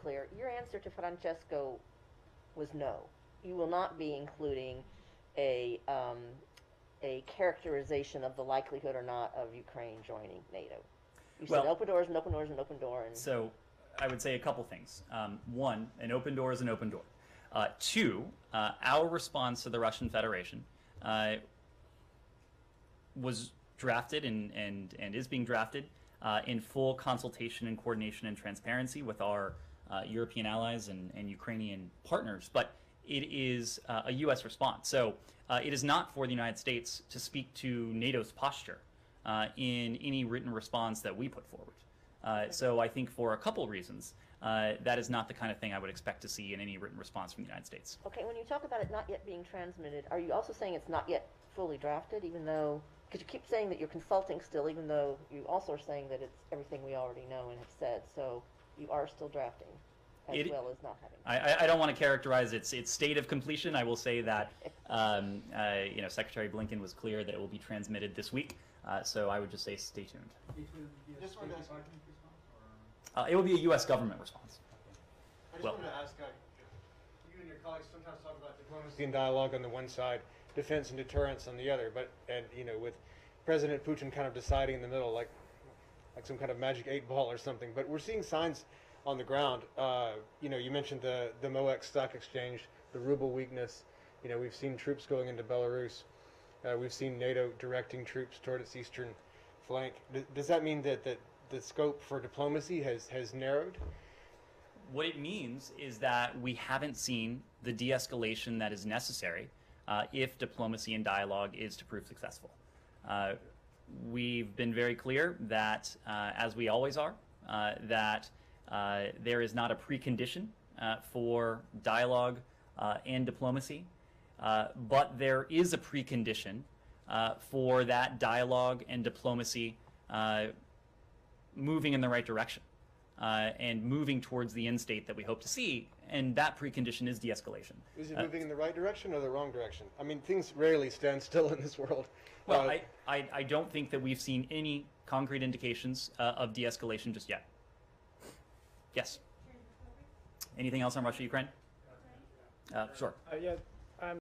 clear. Your answer to Francesco was no. You will not be including a a characterization of the likelihood or not of Ukraine joining NATO. You said open doors and open doors and open door. And so I would say a couple things. One, an open door is an open door. Two, our response to the Russian Federation was drafted and is being drafted in full consultation and coordination and transparency with our European allies and Ukrainian partners. But it is a U.S. response. So it is not for the United States to speak to NATO's posture in any written response that we put forward. So I think for a couple reasons, that is not the kind of thing I would expect to see in any written response from the United States. Okay, when you talk about it not yet being transmitted, are you also saying it's not yet fully drafted, even though, because you keep saying that you're consulting still, even though you also are saying that it's everything we already know and have said, so you are still drafting, as well as not having. I don't want to characterize its state of completion. I will say that Secretary Blinken was clear that it will be transmitted this week, so I would just say stay tuned. It will be a U.S. government response. I just wanted to ask, you and your colleagues sometimes talk about diplomacy and dialogue on the one side, defense and deterrence on the other, with President Putin kind of deciding in the middle, like some kind of magic 8-ball or something. But we're seeing signs on the ground. You mentioned the MOEX stock exchange, the ruble weakness. We've seen troops going into Belarus. We've seen NATO directing troops toward its eastern flank. Does that mean that the scope for diplomacy has narrowed? What it means is that we haven't seen the de-escalation that is necessary if diplomacy and dialogue is to prove successful. We've been very clear that, as we always are, that there is not a precondition for dialogue and diplomacy, but there is a precondition for that dialogue and diplomacy moving in the right direction and moving towards the end state that we hope to see, and that precondition is de-escalation. Is it moving in the right direction or the wrong direction? I mean, things rarely stand still in this world. Well, I don't think that we've seen any concrete indications of de-escalation just yet. Yes? Anything else on Russia, Ukraine? Sure. Yeah,